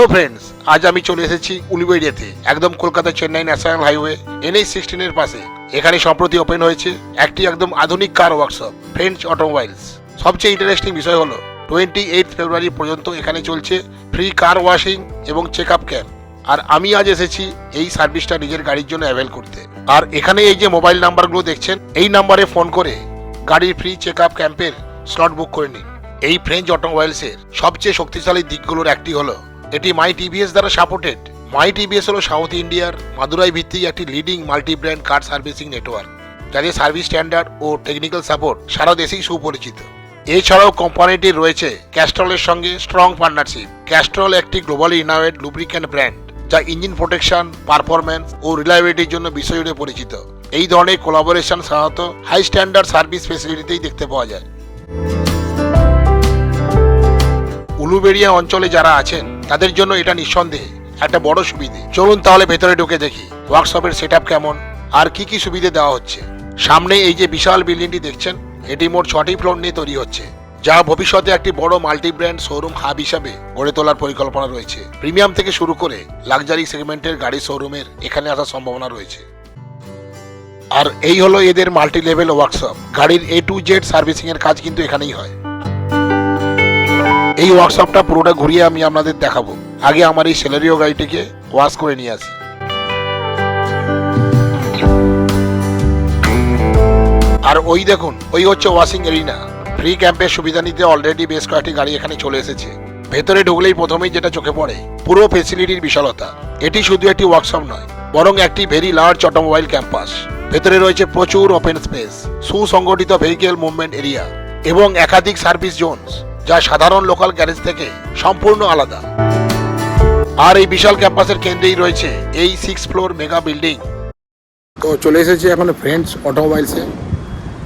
Hello friends, আজ আমি চলে এসেছি উলুবেড়িয়াতে, একদম Kolkata Chennai national highway NH-16 এর পাশে। এখানে সম্প্রতি ওপেন হয়েছে একটি একদম আধুনিক কার ওয়ার্কশপ, ফ্রেঞ্চ অটোমোবাইলস। সবচেয়ে ইন্টারেস্টিং বিষয় হলো 28 ফেব্রুয়ারি পর্যন্ত এখানে চলছে ফ্রি কার ওয়াশিং এবং চেক আপ ক্যাম্প। আর আমি আজ এসেছি এই সার্ভিসটা নিজের গাড়ির জন্য অ্যাভেল করতে। আর এখানে এই যে মোবাইল নাম্বারগুলো দেখছেন, এই নাম্বারে ফোন করে গাড়ির ফ্রি চেক আপ ক্যাম্পের স্লট বুক করে নিন। এই ফ্রেঞ্চ অটোমোবাইলসের সবচেয়ে শক্তিশালী দিকগুলোর একটি হলো এটি মাই টিভিএস দ্বারা সাপোর্টেড। মাই টিভিএস হলো সাউথ ইন্ডিয়ার মাদুরাই ভিত্তিক একটি leading multi brand car servicing network, যাদের সার্ভিস স্ট্যান্ডার্ড ও টেকনিক্যাল সাপোর্ট সারা দেশেই সুপরিচিত। এছাড়াও কোম্পানিটির রয়েছে ক্যাস্ট্রলের সঙ্গে স্ট্রং পার্টনারশিপ। ক্যাস্ট্রল একটি গ্লোবালি ইনোভেট লুব্রিক্যান্ট ব্র্যান্ড, যা ইঞ্জিন প্রোটেকশন, পারফরম্যান্স ও রিলায়েবিলিটির জন্য বিশ্বজুড়ে পরিচিত। এই ধরনের কোলাবোরেশন সাধারণত হাই স্ট্যান্ডার্ড সার্ভিস ফেসিলিটিতেই দেখতে পাওয়া যায়। উলুবেড়িয়া অঞ্চলে যারা আছেন তাদের জন্য এটা নিঃসন্দেহে একটা বড় সুবিধে। চলুন তাহলে ভেতরে ঢুকে দেখি ওয়ার্কশপের সেটআপ কেমন আর কি কি সুবিধে দেওয়া হচ্ছে। সামনে এই যে বিশাল বিল্ডিংটি দেখছেন, এটি মোট 6টি ফ্লোর নিয়ে তৈরি হচ্ছে, যা ভবিষ্যতে একটি বড় মাল্টি ব্র্যান্ড শোরুম হাব হিসাবে গড়ে তোলার পরিকল্পনা রয়েছে। প্রিমিয়াম থেকে শুরু করে লাক্সারি সেগমেন্টের গাড়ির শোরুমের এখানে আসার সম্ভাবনা রয়েছে। আর এই হলো এদের মাল্টি লেভেল ওয়ার্কশপ। গাড়ির A to Z সার্ভিসিং এর কাজ কিন্তু এখানেই হয়। এই ওয়ার্কশপটা পুরোটা ঘুরিয়ে আমি আপনাদের দেখাবো। আগে আমার এই সেলেরিও গাড়িটিকে ওয়াশ করে নিয়ে আসি। আর ওই দেখুন, ওই হচ্ছে ওয়াশিং এরিনা। ফ্রি ক্যাম্পের সুবিধা নিতে অলরেডি বেশ কয়েকটি গাড়ি এখানে চলে এসেছে। ভেতরে ঢুকলেই প্রথমেই যেটা চোখে পড়ে, পুরো ফেসিলিটির বিশালতা। এটি শুধু একটি ওয়ার্কশপ নয়, বরং একটি ভেরি লার্জ অটোমোবাইল ক্যাম্পাস। ভেতরে রয়েছে প্রচুর ওপেন স্পেস, সুসংগঠিত ভেহিকেল মুভমেন্ট এরিয়া এবং একাধিক সার্ভিস জোনস, যা সাধারণ লোকাল গ্যারেজ থেকে সম্পূর্ণ আলাদা। আর এই বিশাল ক্যাম্পাসের কেন্দ্রেই রয়েছে এই 6 ফ্লোর মেগা বিল্ডিং। তো চলে এসেছি এখন ফ্রেঞ্চ অটোমোবাইলসে।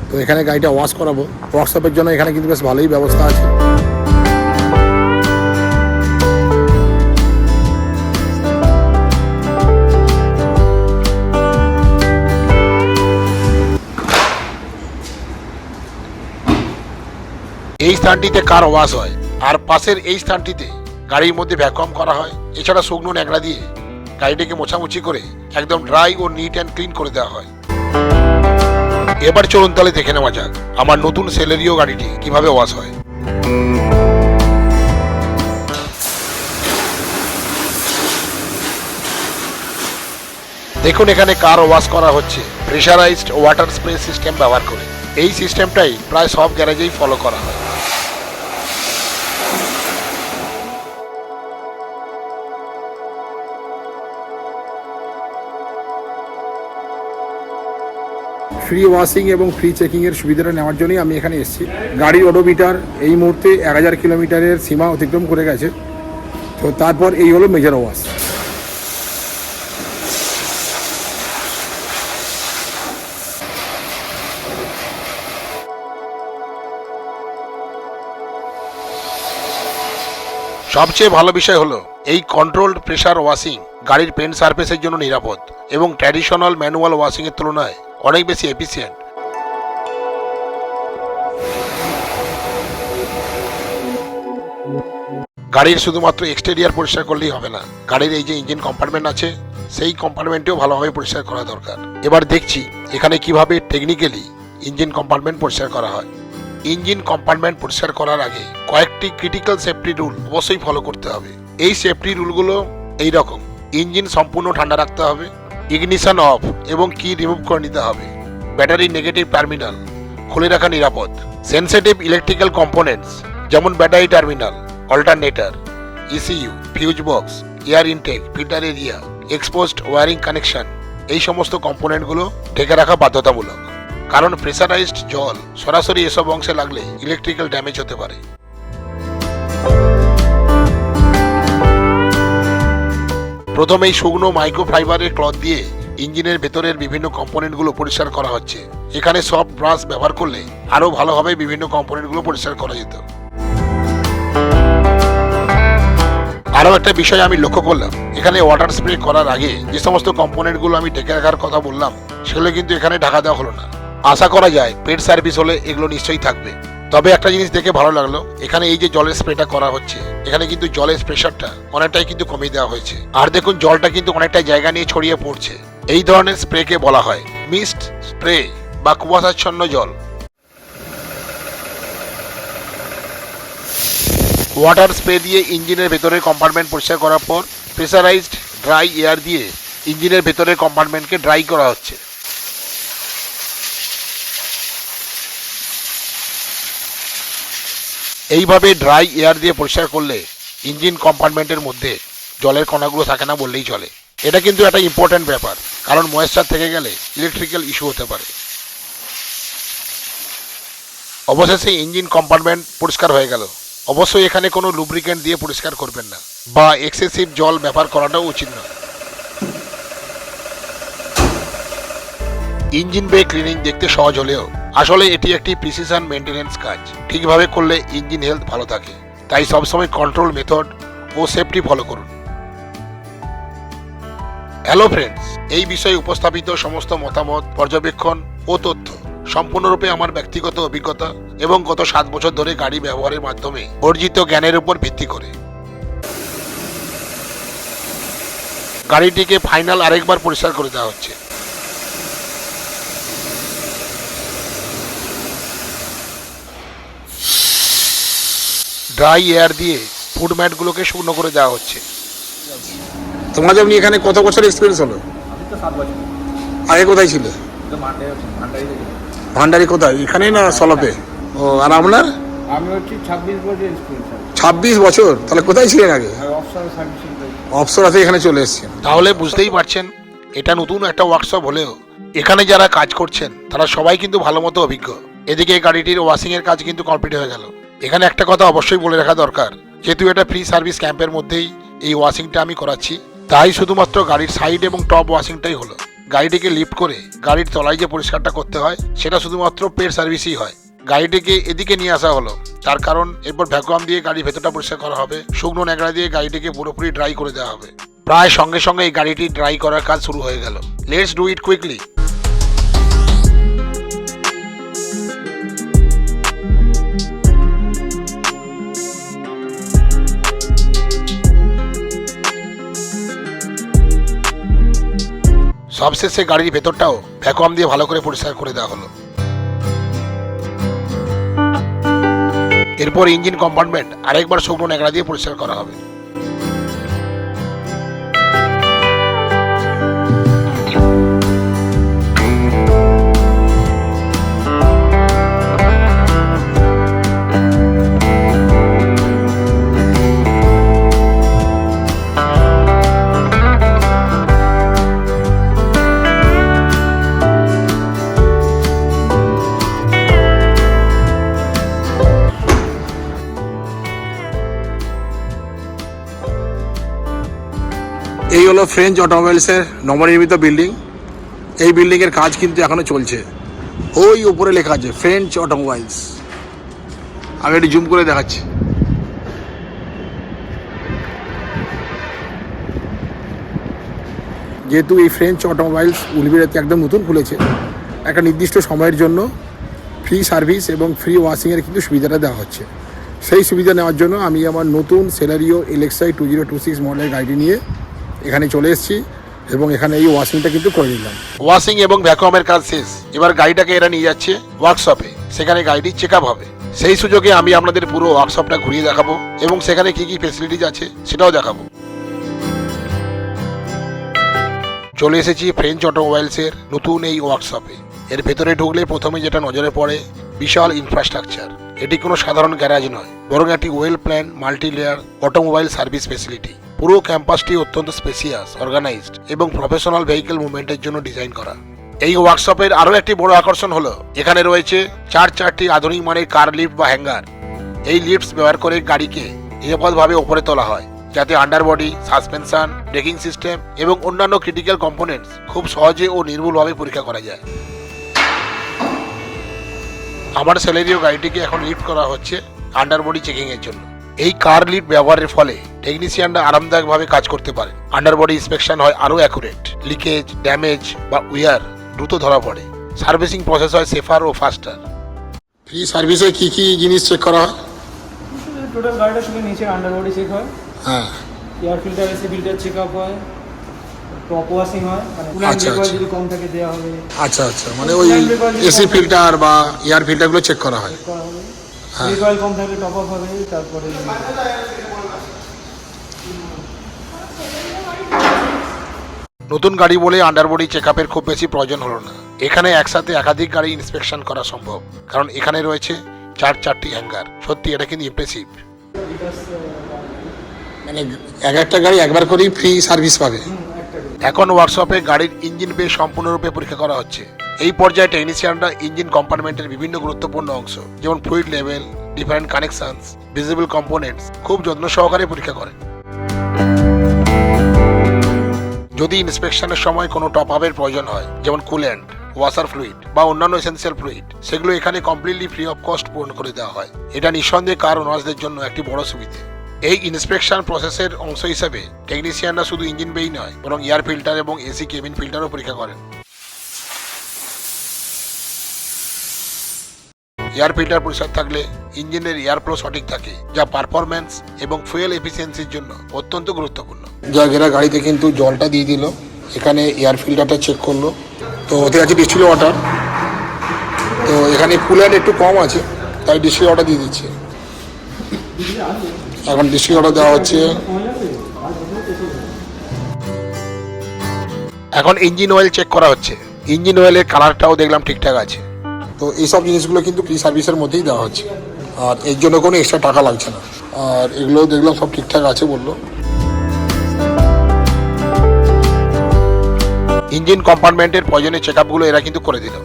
তো এখানে গাড়িটা ওয়াশ করাবো। ওয়ার্কশপের জন্য এখানে কিন্তু বেশ ভালোই ব্যবস্থা আছে। এই স্থানটিতে কার ওয়াশ হয়, আর পাশের এই স্থানটিতে গাড়ির মধ্যে ভ্যাকুয়াম করা হয়। এছাড়া শুকনো ন্যাকড়া দিয়ে গাড়িটিকে মোছামুছি করে একদম ড্রাই ও নিট অ্যান্ড ক্লিন করে দেওয়া হয়। এবার চলুন তাহলে দেখে নেওয়া যাক আমার নতুন সেলেরিও গাড়িটি কিভাবে ওয়াশ হয়। দেখুন, এখানে কার ওয়াশ করা হচ্ছে প্রেসারাইজড ওয়াটার স্প্রে সিস্টেম ব্যবহার করে। এই সিস্টেমটাই প্রায় সব গ্যারেজেই ফলো করা হয়। ফ্রি ওয়াশিং এবং ফ্রি চেকিংয়ের সুবিধাটা নেওয়ার জন্যই আমি এখানে এসেছি। গাড়ির ওডোমিটার এই মুহূর্তে 1000 কিলোমিটারের সীমা অতিক্রম করে গেছে। তো তারপর এই হলো মেজর ওয়াশ। সবচেয়ে ভালো বিষয় হলো এই কন্ট্রোলড প্রেসার ওয়াশিং গাড়ির পেন্ট সারফেসের জন্য নিরাপদ এবং ট্র্যাডিশনাল ম্যানুয়াল ওয়াশিং এর তুলনায় অনেক বেশি এফিসিয়েন্ট। গাড়ির শুধুমাত্র এক্সটেরিয়ার পরিষ্কার করলেই হবে না, গাড়ির এই যে ইঞ্জিন কম্পার্টমেন্ট আছে সেই কম্পার্টমেন্টেও ভালোভাবে পরিষ্কার করা দরকার। এবার দেখছি এখানে কিভাবে টেকনিক্যালি ইঞ্জিন কম্পার্টমেন্ট পরিষ্কার করা হয়। ইঞ্জিন কম্পার্টমেন্ট পরিষ্কার করার আগে কয়েকটি ক্রিটিক্যাল সেফটি রুল অবশ্যই ফলো করতে হবে। এই সেফটি রুলগুলো এই রকম: ইঞ্জিন সম্পূর্ণ ঠান্ডা রাখতে হবে, ইগনিশন অফ এবং কি রিমুভ করে নিতে হবে, ব্যাটারি নেগেটিভ টার্মিনাল খুলে রাখা নিরাপদ, সেন্সিটিভ ইলেকট্রিক্যাল কম্পোনেন্টস যেমন battery terminal, alternator, ECU, fuse box, air intake, filter area, exposed wiring connection, এই সমস্ত কম্পোনেন্টগুলো ঢেকে রাখা বাধ্যতামূলক। কারণ প্রেসারাইজড জল সরাসরি এসব অংশে লাগলে ইলেকট্রিক্যাল ড্যামেজ হতে পারে। প্রথমেই শুকনো মাইক্রোফাইবারের ক্লথ দিয়ে ইঞ্জিনের ভেতরের বিভিন্ন কম্পোনেন্টগুলো পরিষ্কার করা হচ্ছে। এখানে সফট ব্রাশ ব্যবহার করলে আরো ভালোভাবে বিভিন্ন কম্পোনেন্টগুলো পরিষ্কার করা যেত। আরও একটা বিষয় আমি লক্ষ্য করলাম, এখানে ওয়াটার স্প্রে করার আগে যে সমস্ত কম্পোনেন্টগুলো আমি ঢেকে রাখার কথা বললাম সেগুলো কিন্তু এখানে ঢাকা দেওয়া হলো না। আশা করা যায় পেড সার্ভিস হলে এগুলো নিশ্চয়ই থাকবে। তবে একটা জিনিস দেখে ভালো লাগলো, এখানে এই যে জলের স্প্রেটা করা হচ্ছে, এখানে কিন্তু জলের প্রেশারটা অনেকটাই কিন্তু কমিয়ে দেওয়া হয়েছে। আর দেখুন জলটা কিন্তু অনেকটা জায়গা নিয়ে ছড়িয়ে পড়ছে। এই ধরনের স্প্রেকে বলা হয় মিস্ট স্প্রে বা কুয়াশাচ্ছন্ন জল। ওয়াটার স্প্রে দিয়ে ইঞ্জিনের ভেতরের কম্পার্টমেন্ট পরিষ্কার করার পর প্রেসারাইজড ড্রাই এয়ার দিয়ে ইঞ্জিনের ভেতরের কম্পার্টমেন্টকে ড্রাই করা হচ্ছে। এইভাবে ড্রাই এয়ার দিয়ে পরিষ্কার করলে ইঞ্জিন কম্পার্টমেন্টের মধ্যে জলের কণাগুলো থাকে না বললেই চলে। এটা কিন্তু একটা ইম্পর্ট্যান্ট ব্যাপার, কারণ ময়েশ্চার থেকে গেলে ইলেকট্রিক্যাল ইস্যু হতে পারে। অবশেষে ইঞ্জিন কম্পার্টমেন্ট পরিষ্কার হয়ে গেল। অবশ্যই এখানে কোনো লুব্রিকেন্ট দিয়ে পরিষ্কার করবেন না বা এক্সেসিভ জল ব্যবহার করাটাও উচিত নয়। ইঞ্জিন বে ক্লিনিং দেখতে সহজ হলেও আসলে এটি একটি প্রিসিশন মেইনটেনেন্স কাজ। ঠিকভাবে করলে ইঞ্জিন হেলথ ভালো থাকে, তাই সবসময় কন্ট্রোল মেথড ও সেফটি ফলো করুন। হ্যালো ফ্রেন্ডস, এই বিষয়ে উপস্থাপিত সমস্ত মতামত, পর্যবেক্ষণ ও তথ্য সম্পূর্ণরূপে আমার ব্যক্তিগত অভিজ্ঞতা এবং গত 7 বছর ধরে গাড়ি ব্যবহারের মাধ্যমে অর্জিত জ্ঞানের উপর ভিত্তি করে। গাড়িটিকে ফাইনাল আরেকবার পরিষ্কার করে দেওয়া হচ্ছে। ড্রাই এয়ার দিয়ে ফুড ম্যাটগুলোকে শুকনো করে দেওয়া হচ্ছে। তোমার যেমনি এখানে কত বছর এক্সপিরিয়েন্স হলো? আমি তো 7 বছর। আগে কোথায় ছিল? তো ভান্ডারি থেকে। ভান্ডারি কোথায়? এখানেই না সলপে? ও, আর আপনার? আমি হচ্ছে 26 বছর এক্সপিরিয়েন্স আছে। 26 বছর? তাহলে কোথায় ছিলেন আগে? আর অফশোর সার্ভিসিং করি। অফশোর আছে, এখানে চলে এসেছেন। তাহলে বুঝতেই পারছেন এটা নতুন একটা ওয়ার্কশপ হলেও এখানে যারা কাজ করছেন তারা সবাই কিন্তু ভালো মতো অভিজ্ঞ। এদিকে গাড়িটির ওয়াশিং এর কাজ কিন্তু কমপ্লিট হয়ে গেল। এখানে একটা কথা অবশ্যই বলে রাখা দরকার, যেহেতু এটা ফ্রি সার্ভিস ক্যাম্পের মধ্যেই এই ওয়াশিংটা আমি করাচ্ছি, তাই শুধুমাত্র গাড়ির সাইড এবং টপ ওয়াশিংটাই হলো। গাড়িটিকে লিফট করে গাড়ির তলায় যে পরিষ্কারটা করতে হয় সেটা শুধুমাত্র পেড সার্ভিসই হয়। গাড়িটিকে এদিকে নিয়ে আসা হলো, তার কারণ এরপর ভ্যাকুয়াম দিয়ে গাড়ির ভেতরটা পরিষ্কার করা হবে, শুকনো ন্যাকড়া দিয়ে গাড়িটিকে পুরোপুরি ড্রাই করে দেওয়া হবে। প্রায় সঙ্গে সঙ্গে এই গাড়িটি ড্রাই করার কাজ শুরু হয়ে গেল। Let's do it quickly. সবশেষে গাড়ির ভেতরটাও ভ্যাকুয়াম দিয়ে ভালো করে পরিষ্কার করে দেওয়া হলো। এরপর ইঞ্জিন কম্পার্টমেন্ট আরেকবার শুকনো ন্যাকড়া দিয়ে পরিষ্কার করা হবে। এই হলো ফ্রেঞ্চ অটোমোবাইলসের নবনির্মিত বিল্ডিং। এই বিল্ডিংয়ের কাজ কিন্তু এখনো চলছে। ওই উপরে লেখা আছে ফ্রেঞ্চ অটোমোবাইলস। আমি একটু জুম করে দেখাচ্ছি। যেহেতু এই ফ্রেঞ্চ অটোমোবাইলস উলুবেড়িয়াতে একদম নতুন খুলেছে, একটা নির্দিষ্ট সময়ের জন্য ফ্রি সার্ভিস এবং ফ্রি ওয়াশিংয়ের কিন্তু সুবিধাটা দেওয়া হচ্ছে। সেই সুবিধা নেওয়ার জন্য আমি আমার নতুন সেলারিও এলএক্সআই 2026 মডেলের গাড়ি নিয়ে এখানে চলে এসেছি এবং এখানে এই ওয়াশিংটা কিন্তু করে নিলাম। ওয়াশিং এবং ভ্যাকুয়ামের কাজ শেষ। এবার গাড়িটাকে এরা নিয়ে যাচ্ছে ওয়ার্কশপে, সেখানে গাড়িটি চেক আপ হবে। সেই সুযোগে আমি আপনাদের পুরো ওয়ার্কশপটা ঘুরিয়ে দেখাবো এবং সেখানে কি কি ফেসিলিটিজ আছে সেটাও দেখাবো। চলে এসেছি ফ্রেঞ্চ অটোমোবাইলসের নতুন এই ওয়ার্কশপে। এর ভেতরে ঢুকলে প্রথমে যেটা নজরে পড়ে, বিশাল ইনফ্রাস্ট্রাকচার। এটি কোনো সাধারণ গ্যারাজ নয়, বরং একটি well plan multi layer automobile service facility. পুরো ক্যাম্পাসটি অত্যন্ত স্পেসিয়াস, অর্গানাইজড এবং প্রফেশনাল ভেহিকেল মুভমেন্টের জন্য ডিজাইন করা। এই ওয়ার্কশপের আরও একটি বড় আকর্ষণ হলো এখানে রয়েছে চারটি আধুনিক মানের কার লিফট বা হ্যাঙ্গার। এই লিফটস ব্যবহার করে গাড়িকে নিরাপদভাবে ওপরে তোলা হয়, যাতে আন্ডারবডি, সাসপেনশন, ব্রেকিং সিস্টেম এবং অন্যান্য ক্রিটিক্যাল কম্পোনেন্টস খুব সহজে ও নির্ভুলভাবে পরীক্ষা করা যায়। আমার সেলেরিও গাড়িটিকে এখন লিফট করা হচ্ছে আন্ডারবডি চেকিং এর জন্য। এই কার লিফট ব্যবহারের ফলে টেকনিশিয়ানরা আরামদায়কভাবে কাজ করতে পারে। আন্ডারবডি ইন্সপেকশন হয় আরও অ্যাকুরেট, লিকেজ, ড্যামেজ বা উইয়ার দ্রুত ধরা পড়ে, সার্ভিসিং প্রসেস হয় সেফার ও ফাস্টার। ফ্রি সার্ভিসে কি কি জিনিস চেক করা হয়? টোটাল গাড়িটা শুধু নিচে আন্ডারবডি চেক হয়, হ্যাঁ, air filter AC filter check up হয়, টপ ওয়াশিং হয়, মানে কুলান্ট আচ্ছা, লেভেল আচ্ছা। যদি কম থাকে দেওয়া হবে, আচ্ছা আচ্ছা, মানে ওই এসি ফিল্টার বা এয়ার ফিল্টারগুলো চেক করা হয়। করা হবে, হ্যাঁ। ব্রেক অয়েল কম থাকলে টপ আপ হবে, তারপরে নতুন গাড়ি বলে আন্ডারবডি চেকআপের খুব বেশি প্রয়োজন হলো না। এখানে একসাথে একাধিক গাড়ি ইন্সপেকশন করা সম্ভব, কারণ এখানে রয়েছে চারটি হ্যাঙ্গার। সত্যি এটা কিন্তু ইমপ্রেসিভ। মানে এক একটা গাড়ি একবার করেই ফ্রি সার্ভিস পাবে। এখন ওয়ার্কশপে গাড়ির ইঞ্জিন বে সম্পূর্ণরূপে পরীক্ষা করা হচ্ছে। এই পর্যায়ে টেকনিশিয়ানরা ইঞ্জিন কম্পার্টমেন্টের বিভিন্ন গুরুত্বপূর্ণ অংশ যেমন fluid level, different connections, visible components খুব যত্ন সহকারে পরীক্ষা করেন। যদি ইন্সপেকশনের সময় কোনো টপ আপের প্রয়োজন হয়, যেমন কুল্যান্ট, ওয়াসার ফ্লুইড বা অন্যান্য এসেন্সিয়াল ফ্লুইড, সেগুলো এখানে কমপ্লিটলি ফ্রি অফ কস্ট পূরণ করে দেওয়া হয়। এটা নিঃসন্দেহে কার ওনার্সদের জন্য একটি বড় সুবিধে। এই ইন্সপেকশন প্রসেসের অংশ হিসেবে টেকনিশিয়ানরা শুধু ইঞ্জিন বেই নয়, বরং এয়ার ফিল্টার এবং এসি কেবিন ফিল্টারও পরীক্ষা করেন। এয়ার ফিল্টার পরিষ্কার থাকলে ইঞ্জিনের এয়ার ফ্লো সঠিক থাকে, যা পারফরম্যান্স এবং ফুয়েল এফিসিয়েন্সির জন্য অত্যন্ত গুরুত্বপূর্ণ। জায়গারা গাড়িতে কিন্তু জলটা দিয়ে দিল, এখানে এয়ার ফিল্টারটা চেক করলো, তো ওতে আছে ডিস্টিল ওয়াটার। তো এখানে কুলার একটু কম আছে, তাই ডিস্টিল ওয়াটার দিয়ে দিচ্ছে। এখন ডিস্টিল ওয়াটার দেওয়া হচ্ছে। এখন ইঞ্জিন অয়েল চেক করা হচ্ছে। ইঞ্জিন অয়েলের কালারটাও দেখলাম ঠিকঠাক আছে। তো এইসব জিনিসগুলো কিন্তু ফ্রি সার্ভিসের মধ্যেই দেওয়া হচ্ছে, আর এর জন্য কোনো এক্সট্রা টাকা লাগছে না। আর এগুলো দেখলাম সব ঠিকঠাক আছে বললো। ইঞ্জিন কম্পার্টমেন্টের প্রয়োজনীয় চেক আপগুলো এরা কিন্তু করে দিল।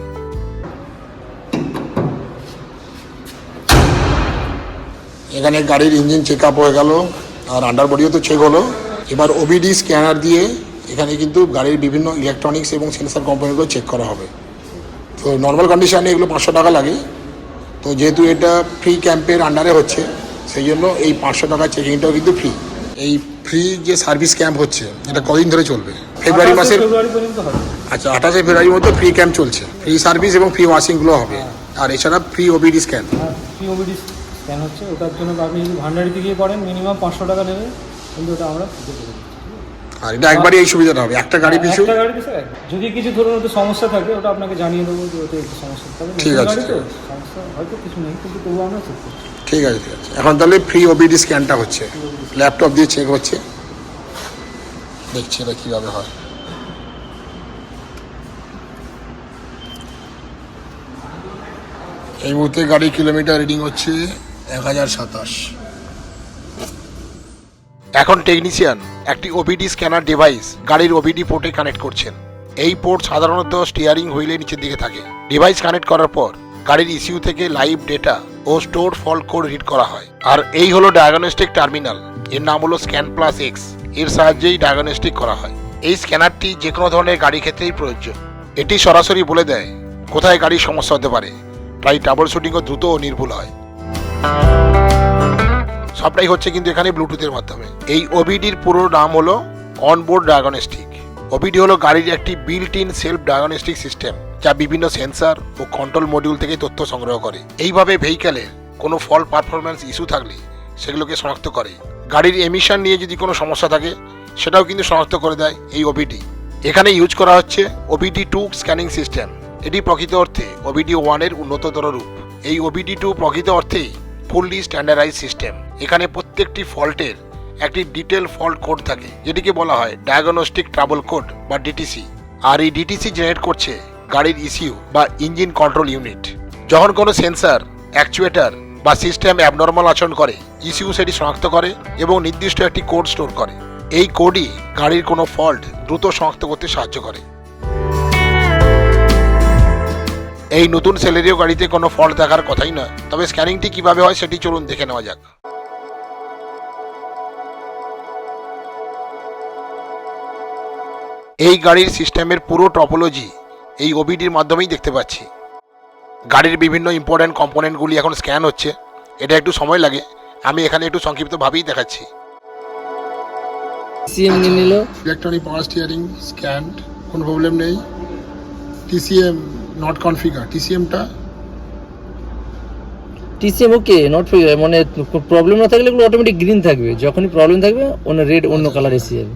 এখানে গাড়ির ইঞ্জিন চেক আপ হয়ে গেল, আর আন্ডারবডিও তো চেক হলো। এবার ওবিডি স্ক্যানার দিয়ে এখানে কিন্তু গাড়ির বিভিন্ন ইলেকট্রনিক্স এবং সেন্সার কম্পোনেন্টগুলো চেক করা হবে। তো নর্মাল কন্ডিশনে এগুলো 500 টাকা লাগে। তো যেহেতু এটা ফ্রি ক্যাম্পের আন্ডারে হচ্ছে, সেই জন্য এই 500 টাকা চেকিংটাও কিন্তু ফ্রি। এই ফ্রি যে সার্ভিস ক্যাম্প হচ্ছে, এটা কদিন ধরে চলবে? ফেব্রুয়ারি মাসের, ফেব্রুয়ারি পর্যন্ত হবে। আচ্ছা 28 ফেব্রুয়ারির মধ্যে ফ্রি ক্যাম্প চলছে। ফ্রি সার্ভিস এবং ফ্রি ওয়াশিংগুলো হবে, আর এছাড়া ফ্রি ওবিডি স্ক্যান। আর পিওবিডি স্ক্যান হচ্ছে, ওটার জন্য আপনি যদি ভান্ডারিতে গিয়ে করেন মিনিমাম 500 টাকা নেবে, কিন্তু ওটা আমরা দিতে পারি। আর এটা একবারই এই সুবিধাটা হবে, একটা গাড়ি পিছু। একটা গাড়ি পিছু যদি কিছু ধরুন ওতে সমস্যা থাকে, ওটা আপনাকে জানিয়ে দেবো যে ওতে একটু সমস্যা থাকে। ঠিক আছে, গাড়ি তো ঠিক আছে। সমস্যা হয়তো কিছু নেই, কিন্তু তবুও আমরা চেক করছি। ঠিক আছে, ঠিক আছে। এখন তাহলে ফ্রি ওবিডি স্ক্যানটা হচ্ছে, ল্যাপটপ দিয়ে চেক হচ্ছে। দেখছি এটা কীভাবে হয়। এই মুহূর্তে গাড়ির কিলোমিটার রিডিং হচ্ছে 1027। এখন টেকনিশিয়ান একটি ওবিডি স্ক্যানার ডিভাইস গাড়ির ওবিডি পোর্টে কানেক্ট করছেন। এই পোর্ট সাধারণত স্টিয়ারিং হুইলের নিচের দিকে থাকে। ডিভাইস কানেক্ট করার পর গাড়ির ইসিউ থেকে লাইভ ডেটা ও স্টোর ফল্ট কোড রিড করা হয়। আর এই হলো ডায়াগনস্টিক টার্মিনাল, এর নাম হলো স্ক্যান প্লাস এক্স। এর সাহায্যেই ডায়াগনস্টিক করা হয়। এই স্ক্যানারটি যে কোনো ধরনের গাড়ির ক্ষেত্রেই প্রযোজ্য। এটি সরাসরি বলে দেয় কোথায় গাড়ির সমস্যা হতে পারে, তাই ট্রাবল শুটিংও দ্রুত ও নির্ভুল হয়। সবটাই হচ্ছে কিন্তু এখানে ব্লুটুথের মাধ্যমে। এই ওবিডির পুরো নাম হলো অনবোর্ড ডায়াগনস্টিক। ওবিডি হলো গাড়ির একটি built in self diagnostic system, যা বিভিন্ন সেন্সর ও কন্ট্রোল মডিউল থেকে তথ্য সংগ্রহ করে। এইভাবে ভেহিক্যালের কোনো ফল্ট পারফরম্যান্স ইস্যু থাকলে সেগুলোকে শনাক্ত করে। গাড়ির এমিশন নিয়ে যদি কোনো সমস্যা থাকে সেটাও কিন্তু শনাক্ত করে দেয় এই ওবিডি। এখানে ইউজ করা হচ্ছে ওবিডি 2 স্ক্যানিং সিস্টেম। এটি প্রকৃত অর্থে ওবিডি 1 এর উন্নততর রূপ। এই ওবিডি 2 প্রকৃত অর্থেই ফুললি স্ট্যান্ডার্ডাইজ সিস্টেম। এখানে প্রত্যেকটি ফল্টের একটি ডিটেল ফল্ট কোড থাকে, যেটিকে বলা হয় ডায়াগনস্টিক ট্রাবল কোড বা ডিটিসি। আর এই ডিটিসি জেনারেট করছে গাড়ির ইসিউ বা ইঞ্জিন কন্ট্রোল ইউনিট। যখন কোনো সেন্সর, অ্যাকচুয়েটার বা সিস্টেম অ্যাবনর্মাল আচরণ করে, ইসিউ সেটি শনাক্ত করে এবং নির্দিষ্ট একটি কোড স্টোর করে। এই কোডই গাড়ির কোনো ফল্ট দ্রুত শনাক্ত করতে সাহায্য করে। এই নতুন সেলেরিও গাড়িতে কোনো ফল্ট দেখার কথাই নয়। তবে স্ক্যানিংটি কিভাবে হয় সেটি চলুন দেখে নেওয়া যাক। এই গাড়ির সিস্টেমের পুরো টপোলজি এই ওবিডির মাধ্যমেই দেখতে পাচ্ছি। গাড়ির বিভিন্ন ইম্পর্ট্যান্ট কম্পোনেন্টগুলি এখন স্ক্যান হচ্ছে। এটা একটু সময় লাগে, আমি এখানে একটু সংক্ষিপ্তভাবেই দেখাচ্ছি। সিএম নিয়ে নিল, ইলেকট্রনিক পাওয়ার স্টিয়ারিং স্ক্যান্ড, কোনো প্রবলেম নেই। টিসিএম নট কনফিগার, টিসিএমটা টিসিএম ওকে নট মানে প্রবলেম না থাকলে এগুলো অটোমেটিক গ্রিন থাকবে, যখনই প্রবলেম থাকবে অন্য রেড অন্য কালার এসে যাবে।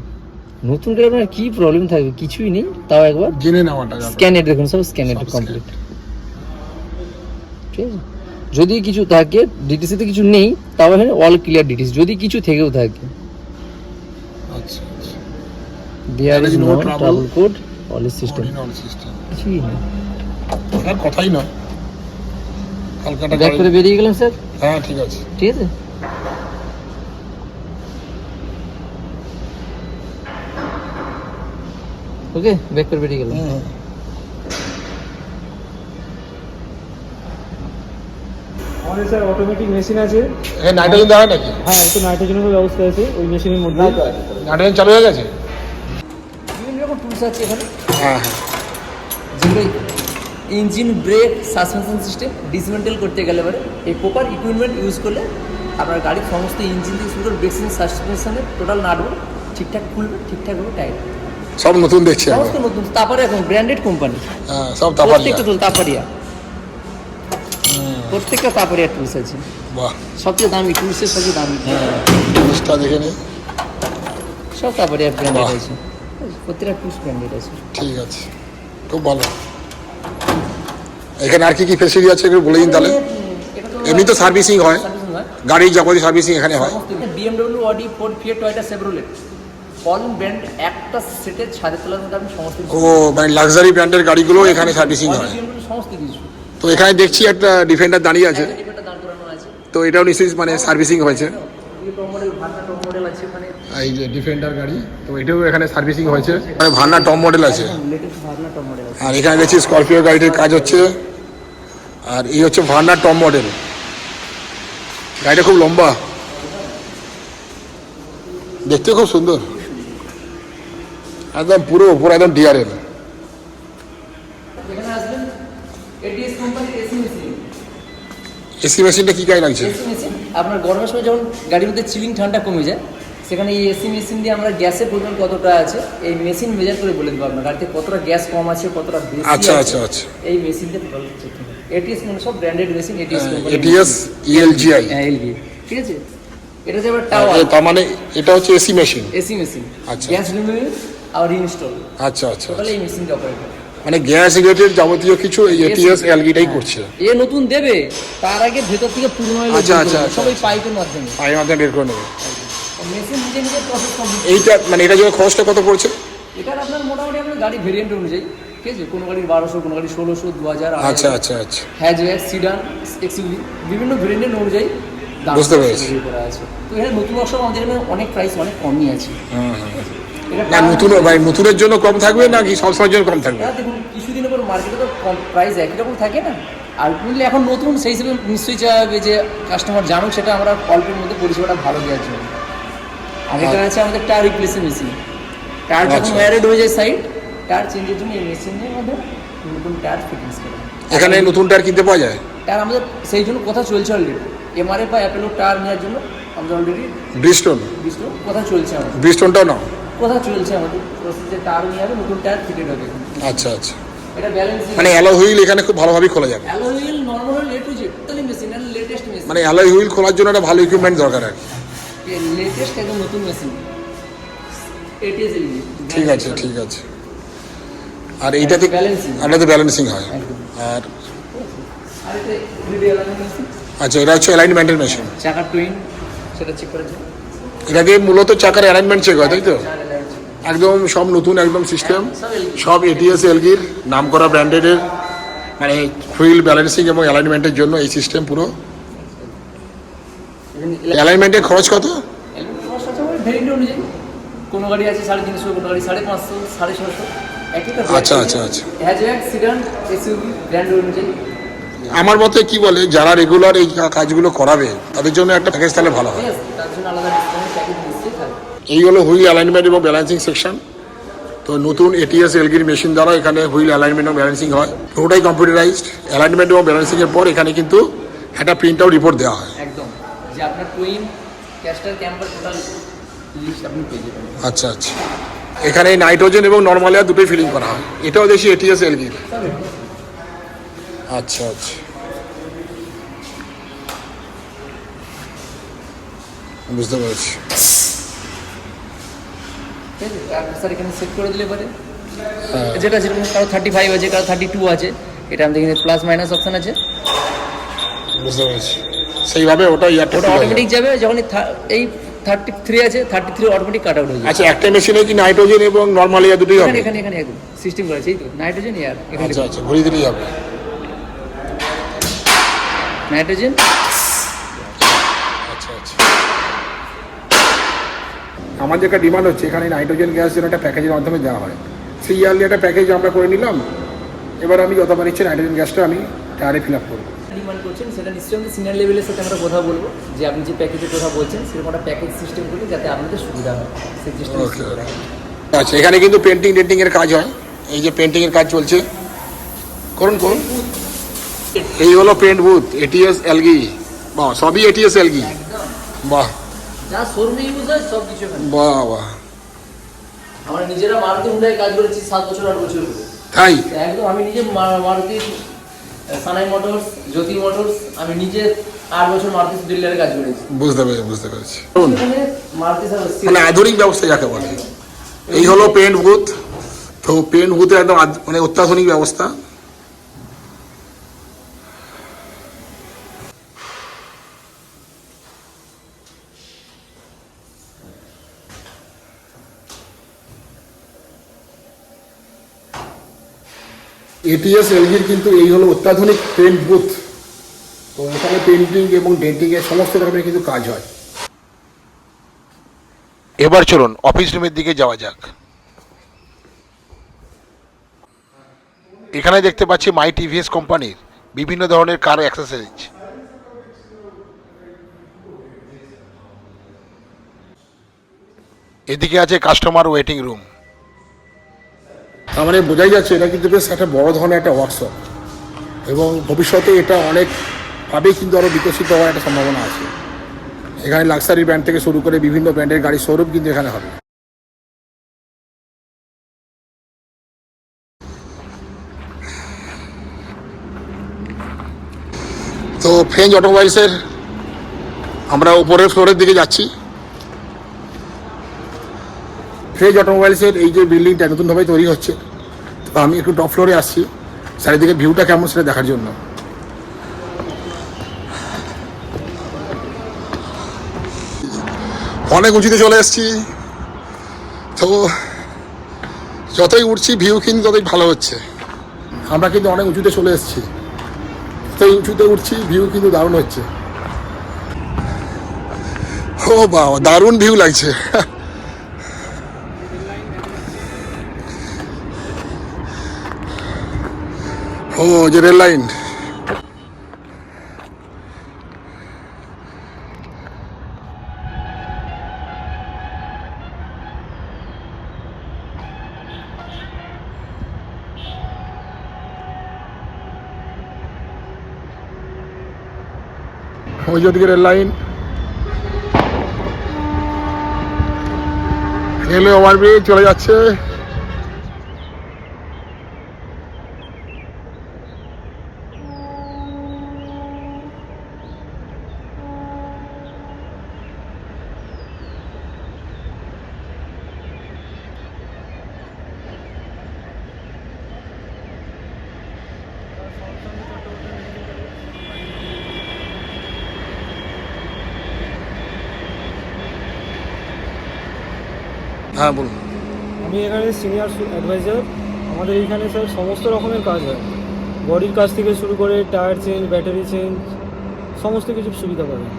নতুন করে আপনার কী প্রবলেম থাকবে, কিছুই নেই। তাও একবার জেনে নেওয়াটা স্ক্যানেট দেখুন, সব স্ক্যানেট কমপ্লিট, ঠিক আছে। যদি কিছু থাকে ডিটিসিতে কিছু নেই, তাও এখানে অল ক্লিয়ার ডিটিসি, যদি কিছু থেকেও থাকে আচ্ছা there is no trouble code all system, original system কিছুই নেই। আর কথাই না, হালকাটা ব্যাক করে বেরিয়ে গেলাম স্যার, হ্যাঁ ঠিক আছে। ঠিক আছে। ওকে, ব্যাক করে বেরিয়ে গেলাম। আমাদের স্যার অটোমেটিক মেশিন আছে। এখানে নাইট্রোজেন দেওয়া হয় নাকি? হ্যাঁ, একটু নাইট্রোজেনের ব্যবস্থা আছে ওই মেশিনের মধ্যে। নাইট্রোজেন চালু হয়ে গেছে? বিভিন্ন রকম টুলস আছে এখানে, হ্যাঁ হ্যাঁ। যেগুলো engine, break, suspension system dismantle করতে গেলে এবারে এই প্রপার ইকুইপমেন্ট ইউজ করলে আপনার গাড়ির সমস্ত ইঞ্জিন থেকে শুরু করে ব্রেক সিস্টেম, সাসপেনশনের টোটাল নাটগুলো ঠিকঠাক খুলবে, ঠিকঠাক হবে টাইট, সব নতুন দেখছি আমি। সমস্ত নতুন। তারপরে এখন ব্র্যান্ডেড কোম্পানি, হ্যাঁ সব তাপারিয়া। প্রত্যেকটা টুল তাপারিয়া, প্রত্যেকটা তাপারিয়া টুলস আছে। বাহ, সবচেয়ে দামি টুলসের, সবচেয়ে দামি জিনিসটা দেখে নে। সব তাপারিয়া ব্র্যান্ডেড বাহ। আছে, প্রত্যেকটা টুলস ব্র্যান্ডেড আছে। ঠিক আছে, খুব ভালো। এখানে আর কি কি ফেসিলিটি আছে একটু বলে দিন তাহলে। এমনি তো সার্ভিসিং হয়, গাড়ির যাবতীয় সার্ভিসিং এখানে হয়। BMW, Audi, Ford, Fiat, Toyota, Chevrolet, all brand একটা সেটের ছাদে তোলার মধ্যে আপনি সমস্ত কিছু, ও মানে লাক্সারি ব্র্যান্ডের গাড়িগুলো এখানে সার্ভিসিং হয়। সমস্ত কিছু। তো এখানে দেখছি একটা ডিফেন্ডার দাঁড়িয়ে আছে, ডিফেন্ডার দাঁড় করানো আছে, তো এটাও নিশ্চয়ই মানে সার্ভিসিং হয়েছে। Top model, Verna top model আছে ওখানে, এই যে ডিফেন্ডার গাড়ি, তো এটাও এখানে সার্ভিসিং হয়েছে। মানে ভার্না টপ মডেল আছে, লেটেস্ট ভার্না টপ মডেল আছে। আর এখানে দেখছি স্করপিও গাড়িটির কাজ হচ্ছে। আর এই হচ্ছে ভার্না টপ মডেল, গাড়িটা খুব লম্বা, দেখতে খুব সুন্দর, একদম পুরো উপর একদম ডিআরএল। এখানে আসবেন এটিএস কোম্পানির এসি মেশিন। এসি মেশিনটা কি কাজ লাগছে? এসি মেশিন আপনার গরমের সময় যখন গাড়ির মধ্যে চিলিং ঠান্ডা কমে যায়, সেখানে এই এসি মেশিন দিয়ে আমরা গ্যাসের পরিমাণ কতটা আছে এই মেশিন মেজার করে বলে দেবো আপনার গাড়িতে কতটা গ্যাস কম আছে, কতটা বেশি আচ্ছা আছে। আচ্ছা আচ্ছা। এই মেশিন দিয়ে টোটাল চেক হবে। এটিএস মানে সব branded machine, ATS company, ATS ELGI, হ্যাঁ এলজি, ঠিক আছে। এটা যে আবার টাওয়ার তার মানে এটা হচ্ছে এসি মেশিন। এসি মেশিন, আচ্ছা। গ্যাস রিমুভিং আর রিইনস্টল, আচ্ছা আচ্ছা, টোটাল এই মেশিনটা অপারেট করে। মানে গ্যাস রিলেটেড যাবতীয় কিছু এই এটিএস এলজিটাই করছে। এ নতুন দেবে, তার আগে ভেতর থেকে পুরনো হয়ে আচ্ছা, আচ্ছা, আচ্ছা, সবাই পাইপের মাধ্যমে পায়ের মাধ্যমে বের করে নেবে। মেশিন নিজে নিজে প্রসেস কমপ্লিট। এইটা মানে এটা জন্য খরচটা কত পড়ছে? এটার আপনার মোটামুটি আপনার গাড়ি ভেরিয়েন্ট অনুযায়ী, ঠিক আছে, কোনো গাড়ির 1200, কোনো গাড়ি 1600, 2000, আচ্ছা আচ্ছা আচ্ছা, হ্যাচব্যাক, সিডান, এক্সইউভি, বিভিন্ন ভেরিয়েন্টের অনুযায়ী দাম বুঝতে পেরেছি। করা আছে। তো এখানে নতুন বর্ষর আমাদের এখানে অনেক প্রাইস অনেক কমই আছে। না নতুন মানে নতুনের জন্য কম থাকবে নাকি সবসময়ের জন্য কম থাকবে? হ্যাঁ, দেখুন কিছুদিনের পর মার্কেটে তো কম প্রাইস একই রকম থাকে না, আলটিমেটলি এখন নতুন সেই হিসেবে নিশ্চয়ই চাইবে যে কাস্টমার জানুক, সেটা আমরা অল্পের মধ্যে পরিষেবাটা ভালো দেওয়ার জন্য। আর এখানে আছে আমাদের টায়ার রিপ্লেসের মেশিন, টায়ার যখন আচ্ছা। ওয়ারেড হয়ে যায় সাইড, টায়ার চেঞ্জের জন্য এই মেশিনের মধ্যে নতুন টায়ার ফিটিংস করা হয়। এখানে নতুন টায়ার কিনতে পাওয়া যায়? টায়ার আমাদের সেই জন্য কথা চলছে অলরেডি, এমআরএফ বা অ্যাপেলো টায়ার নেওয়ার জন্য আমাদের অলরেডি ব্রিস্টন, কথা চলছে আমাদের, ব্রিস্টনটাও নাও? কথা চলছে আমাদের প্রসেসে, টায়ার নিয়ে যাবে, নতুন টায়ার ফিটেড হবে এখানে। আচ্ছা আচ্ছা, এটা ব্যালেন্স মানে অ্যালয় হুইল এখানে খুব ভালোভাবে খোলা যাবে? Alloy wheel, normal wheel, A to Z totally machine, and latest machine, মানে অ্যালয় হুইল খোলার জন্য একটা ভালো ইকুইপমেন্ট দরকার আর কি। লেটেস্ট একদম নতুন মেশিন এটিএস এলজি। ঠিক আছে ঠিক আছে। আর এইটাতে ব্যালেন্সিং, আপনাদের ব্যালেন্সিং হয়? একদম। আর আর এটা 3D অ্যালাইনমেন্ট মেশিন, আচ্ছা, এটা হচ্ছে অ্যালাইনমেন্টের মেশিন। চাকার টুইন সেটা চেক করার জন্য। এটা দিয়ে মূলত চাকার অ্যালাইনমেন্ট চেক হয়, তাই তো? চাকার alignment। একদম সব নতুন একদম সিস্টেম, সব LG। সব এটিএস এলগির নাম করা ব্র্যান্ডেডের, মানে হুইল ব্যালেন্সিং এবং অ্যালাইনমেন্টের জন্য এই সিস্টেম পুরো। অ্যালাইনমেন্টের খরচ কত? ভেরিয়েন্ট অনুযায়ী কোনো গাড়ি আছে 350, কোনো গাড়ি 550, 650, একটা আচ্ছা আচ্ছা আচ্ছা। হ্যাচব্যাক, সিডান, এসইউভি ব্র্যান্ড অনুযায়ী। আমার মতে কি বলে, যারা রেগুলার এই কাজগুলো করাবে তাদের জন্য একটা প্যাকেজ তাহলে ভালো হয়। Yes, তার জন্য আলাদা ডিসকাউন্ট প্যাকেজ নিশ্চয়ই থাকবে। এই হলো হুইল অ্যালাইনমেন্ট এবং ব্যালেন্সিং সেকশন। তো নতুন এটিএস এলগির মেশিন দ্বারা এখানে হুইল অ্যালাইনমেন্ট এবং ব্যালেন্সিং হয়, পুরোটাই কম্পিউটারাইজড। অ্যালাইনমেন্ট এবং ব্যালেন্সিংয়ের পর এখানে কিন্তু একটা প্রিন্ট আউট রিপোর্ট দেওয়া হয়। একদম, যে আপনার টুইন, ক্যাস্টার, ক্যাম্পার টোটাল লিস্ট আপনি পেয়ে যাবেন। আচ্ছা আচ্ছা, এখানে নাইট্রোজেন এবং নর্মাল এয়ার দুটোই ফিলিং করা হয়। এটাও দেখি এটিএস এলগির। আচ্ছা আচ্ছা, বুঝতে পেরেছি। ঠিক আছে, আর স্যার এখানে সেট করে দিলে পারে যেটা যেরকম কারো 35 আছে, কারো 32 আছে, এটা আমাদের এখানে প্লাস মাইনাস অপশান আছে। বুঝতে পেরেছি, সেইভাবে ওটা ইয়ারটা ওটা অটোমেটিক যাবে, যখন এই 33 আছে, 33 অটোমেটিক কাট আউট হয়ে যাবে। আচ্ছা, একটা মেশিনে কি নাইট্রোজেন এবং নর্মাল এয়ার দুটোই হবে? এখানে এখানে একদম সিস্টেম করা আছে, এই তো নাইট্রোজেন এয়ার, এখানে আচ্ছা আচ্ছা, ঘুরিয়ে দিলেই হবে। নাইট্রোজেন। আচ্ছা আচ্ছা, আমাদের একটা ডিমান্ড হচ্ছে এখানে নাইট্রোজেন গ্যাস যেন একটা প্যাকেজের মাধ্যমে দেওয়া হয়। 3 ইয়ারলি একটা প্যাকেজ আমরা করে নিলাম, এবার আমি যতবার ইচ্ছে নাইট্রোজেন গ্যাসটা আমি টায়ারে ফিল আপ করবো। ডিমান্ড করছেন সেটা নিশ্চয়ই আমাদের সিনিয়র লেভেলের সাথে আমরা কথা বলবো, যে আপনি যে প্যাকেজের কথা বলছেন সেরকম একটা প্যাকেজ সিস্টেম করলে যাতে আপনাদের সুবিধা হয়, সেই সিস্টেম। আচ্ছা, এখানে কিন্তু পেন্টিং টেন্টিং এর কাজ হয়, এই যে পেন্টিং এর কাজ চলছে, করুন করুন। এই হলো পেন্ট বুথ, এটিএস এলগি, বাহ সবই এটিএস এলগি, বাহ যা শোরুমে ইউজ হয় সব কিছু এখানে। বাহ বাহ, আমরা নিজেরা মারুতি হুন্ডায় কাজ করেছি 7 বছর 8 বছর ধরে। তাই? একদম আমি নিজে মারুতি সানাই মোটরস, জ্যোতি মোটরস, আমি নিজে 8 বছর মারুতি ডিলারে কাজ করেছি। বুঝতে পেরেছি বুঝতে পেরেছি। এখানে মারুতি মানে আধুনিক ব্যবস্থা যাকে বলে, এই হলো পেন্ট বুথ। তো পেন্ট বুথে একদম মানে অত্যাধুনিক ব্যবস্থা। এটিএস এলজির কিন্তু এই হলো অত্যাধুনিক পেন্ট বুথ। তো এখানে পেন্টিং এবং ডেন্টিং এর সমস্ত রকমের কিন্তু কাজ হয়। এবার চলুন অফিস রুমের দিকে যাওয়া যাক। এখানে দেখতে পাচ্ছি মাই টিভিএস কোম্পানির বিভিন্ন ধরনের কার অ্যাক্সেসরিজ। এদিকে আছে কাস্টমার ওয়েটিং রুম। তার মানে বোঝাই যাচ্ছে এটা কিন্তু বেশ একটা বড় ধরনের একটা ওয়ার্কশপ, এবং ভবিষ্যতে এটা অনেকভাবেই কিন্তু আরও বিকশিত হওয়ার একটা সম্ভাবনা আছে। এখানে লাক্সারি ব্র্যান্ড থেকে শুরু করে বিভিন্ন ব্র্যান্ডের গাড়ির শোরুম কিন্তু এখানে হবে। তো ফ্রেঞ্চ অটোমোবাইলসের আমরা উপরের ফ্লোরের দিকে যাচ্ছি। ফ্রেঞ্চ অটোমোবাইলসের এই যে বিল্ডিংটা নতুনভাবে তৈরি হচ্ছে, তো আমি একটু টপ ফ্লোরে আসছি চারিদিকে ভিউটা কেমন সেটা দেখার জন্য। অনেক উঁচুতে চলে এসেছি, তো যতই উঠছি ভিউ কিন্তু ততই ভালো হচ্ছে। আমরা কিন্তু অনেক উঁচুতে চলে এসেছি, যতই উঁচুতে উঠছি ভিউ কিন্তু দারুণ হচ্ছে। ও বাবা, দারুণ ভিউ লাগছে। ও যে রেল লাইন, ওই যে ওদিকে রেল লাইন, রেলওয়ে ওভারব্রিজ চলে যাচ্ছে। হ্যাঁ বলুন। আমি এখানে সিনিয়র অ্যাডভাইজার। আমাদের এইখানে স্যার সমস্ত রকমের কাজ হয়, বডির কাজ থেকে শুরু করে টায়ার চেঞ্জ, ব্যাটারি চেঞ্জ, সমস্ত কিছু সুবিধা পাবেন।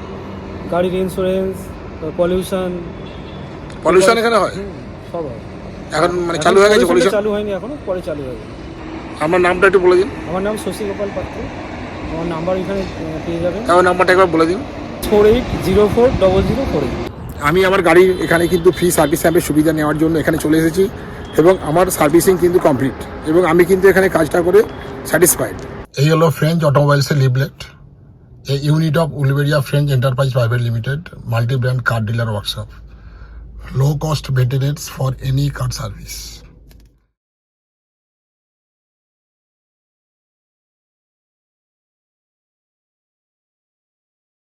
গাড়ির ইন্স্যুরেন্স, পলিউশন এখানে হয়, সব হয়। এখন মানে চালু হয়ে গেছে পলিউশন? চালু হয়নি এখনো, পরে চালু হবে। আমার নামটা একটু বলে দিন। আমার নাম শশী গোপাল পাত্র, আমার নাম্বার এখানে পেয়ে যাবেন। আমার নাম্বারটা একবার বলে দিন। 48040048। আমি আমার গাড়ির এখানে কিন্তু ফ্রি সার্ভিস ক্যাম্পের সুবিধা নেওয়ার জন্য এখানে চলে এসেছি, এবং আমার সার্ভিসিং কিন্তু কমপ্লিট, এবং আমি কিন্তু এখানে কাজটা করে স্যাটিসফাইড। এই হলো ফ্রেঞ্চ অটোমোবাইলসের leaflet, a unit of Uluberia French enterprise private limited, multi brand car dealer workshop, low cost maintenance for any car service.